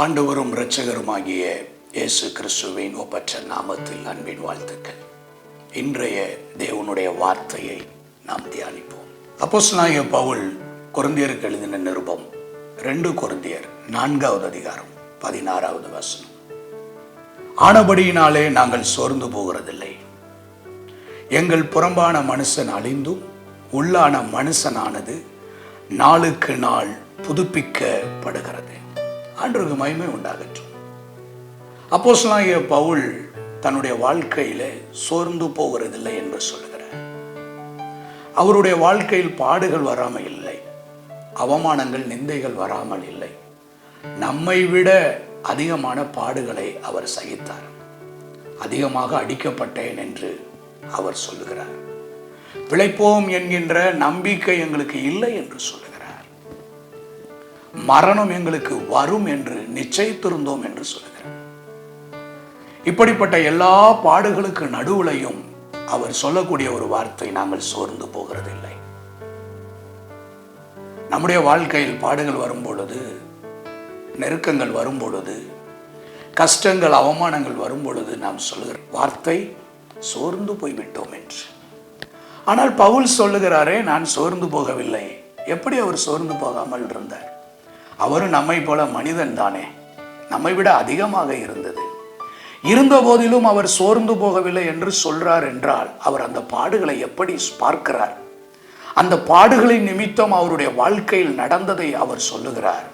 ஆண்டவரும் இரட்சகருமாகிய இயேசு கிறிஸ்துவின் ஒப்பற்ற நாமத்தில் அன்பின் வாழ்த்துக்கள். இன்றைய தேவனுடைய வார்த்தையை நாம் தியானிப்போம். அப்போஸ்தலனாகிய பவுல் கொரிந்தியருக்கு எழுதின நிருபம் 2 கொரிந்தியர் 4வது அதிகாரம் 16வது வசனம். ஆனபடியினாலே நாங்கள் சோர்ந்து போகிறதில்லை. எங்கள் புறம்பான மனுஷன் அழிந்தும் உள்ளான மனுஷனானது நாளுக்கு நாள் புதுப்பிக்கப்படுகிறது. ஆண்டவருக்கு மகிமை உண்டாகட்டும். அப்போஸ்தலனாகிய பவுல் தன்னுடைய வாழ்க்கையில சோர்ந்து போகிறதில்லை என்று சொல்லுகிறார். அவருடைய வாழ்க்கையில் பாடுகள் வராமல் இல்லை, அவமானங்கள் நிந்தைகள் வராமல் இல்லை. நம்மை விட அதிகமான பாடுகளை அவர் சகித்தார். அதிகமாக அடிக்கப்பட்டேன் என்று அவர் சொல்லுகிறார். பிழைப்போம் என்கின்ற நம்பிக்கை எங்களுக்கு இல்லை என்று சொல்லுகிறார். மரணம் எங்களுக்கு வரும் என்று நிச்சயித்திருந்தோம் என்று சொல்லுகிறார். இப்படிப்பட்ட எல்லா பாடுகளுக்கு நடுவுலையும் அவர் சொல்லக்கூடிய ஒரு வார்த்தை, நாங்கள் சோர்ந்து போகிறதில்லை. நம்முடைய வாழ்க்கையில் பாடுகள் வரும் பொழுது, நெருக்கங்கள் வரும் பொழுது, கஷ்டங்கள் அவமானங்கள் வரும் பொழுது நாம் சொல்லுகிற வார்த்தை சோர்ந்து போய்விட்டோம் என்று. ஆனால் பவுல் சொல்லுகிறாரே, நான் சோர்ந்து போகவில்லை. எப்படி அவர் சோர்ந்து போகாமல் இருந்தார்? அவரும் நம்மை போல மனிதன் தானே, நம்மை விட அதிகமாக இருந்த போதிலும் அவர் சோர்ந்து போகவில்லை என்று சொல்றார் என்றால், அவர் அந்த பாடுகளை எப்படி பார்க்கிறார்? அந்த பாடுகளின் நிமித்தம் அவருடைய வாழ்க்கையில் நடந்ததை அவர் சொல்லுகிறார்.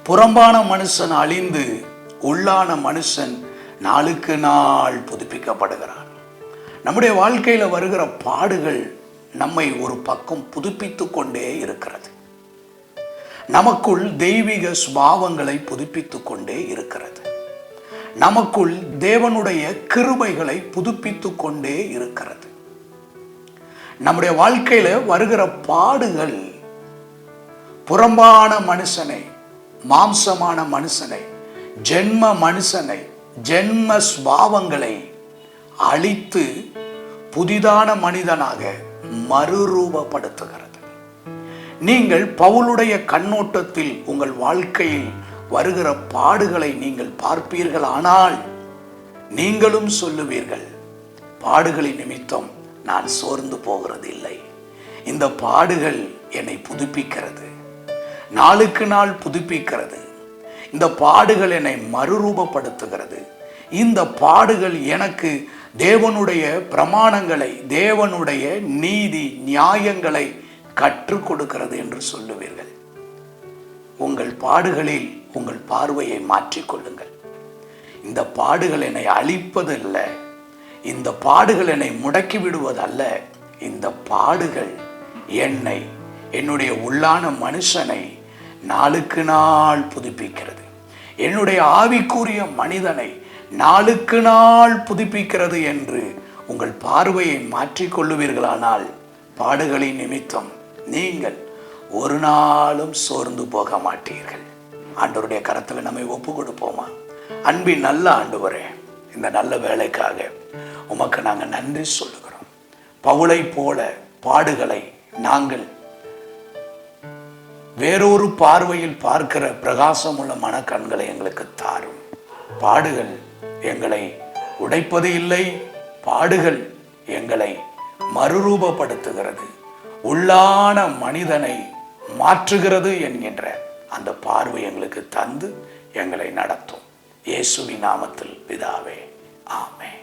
புறம்பான மனுஷன் அழிந்து உள்ளான மனுஷன் நாளுக்கு நாள் புதுப்பிக்கப்படுகிறான். நம்முடைய வாழ்க்கையில வருகிற பாடுகள் நம்மை ஒரு பக்கம் புதுப்பித்து கொண்டே இருக்கிறது. நமக்குள் தெய்வீக சுபாவங்களை புதுப்பித்துக் கொண்டே இருக்கிறது. நமக்குள் தேவனுடைய கிருபைகளை புதுப்பித்துக் கொண்டே இருக்கிறது. நம்முடைய வாழ்க்கையில வருகிற பாடுகள் புறம்பான மனுஷனை, மாம்சமான மனுஷனை, ஜென்ம மனுஷனை, ஜென்ம சுபாவங்களை அழித்து புதிதான மனிதனாக மறுரூபப்படுத்துகிறது. நீங்கள் பவுலுடைய கண்ணோட்டத்தில் உங்கள் வாழ்க்கையில் வருகிற பாடுகளை நீங்கள் பார்ப்பீர்கள். ஆனால் நீங்களும் சொல்லுவீர்கள், பாடுகளின் நிமித்தம் நான் சோர்ந்து போகிறதில்லை. இந்த பாடுகள் என்னை புதுப்பிக்கிறது, நாளுக்கு நாள் புதுப்பிக்கிறது. இந்த பாடுகள் என்னை மறுரூபப்படுத்துகிறது. இந்த பாடுகள் எனக்கு தேவனுடைய பிரமாணங்களை, தேவனுடைய நீதி நியாயங்களை கற்றுக் கொடுக்கிறது என்று சொல்லுவீர்கள். உங்கள் பாடுகளில் உங்கள் பார்வையை மாற்றிக்கொள்ளுங்கள். இந்த பாடுகள் என்னை அழிப்பதல்ல, இந்த பாடுகள் என்னை முடக்கி விடுவதல்ல. இந்த பாடுகள் என்னை, என்னுடைய உள்ளான மனுஷனை நாளுக்கு நாள் புதுப்பிக்கிறது. என்னுடைய ஆவிக்குரிய மனிதனை நாளுக்கு நாள் புதுப்பிக்கிறது என்று உங்கள் பார்வையை மாற்றிக்கொள்ளுவீர்களானால், பாடுகளின் நிமித்தம் நீங்கள் ஒரு நாளும் சோர்ந்து போக மாட்டீர்கள். ஆண்டவருடைய கரத்தில் நம்மை ஒப்பு கொடுப்போமா? அன்பின் நல்ல ஆண்டவரே, இந்த நல்ல வேலைக்காக உமக்கு நாங்கள் நன்றி சொல்லுகிறோம். பவுலை போல பாடுகளை நாங்கள் வேறொரு பார்வையில் பார்க்கிற பிரகாசமுள்ள மனக்கண்களை எங்களுக்கு தாரும். பாடுகள் எங்களை உடைப்பது இல்லை, பாடுகள் எங்களை மறுரூபப்படுத்துகிறது, உள்ளான மனிதனை மாற்றுகிறது என்கின்ற அந்த பார்வை எங்களுக்கு தந்து எங்களை நடத்தும். இயேசுவின் நாமத்தில் பிதாவே, ஆமென்.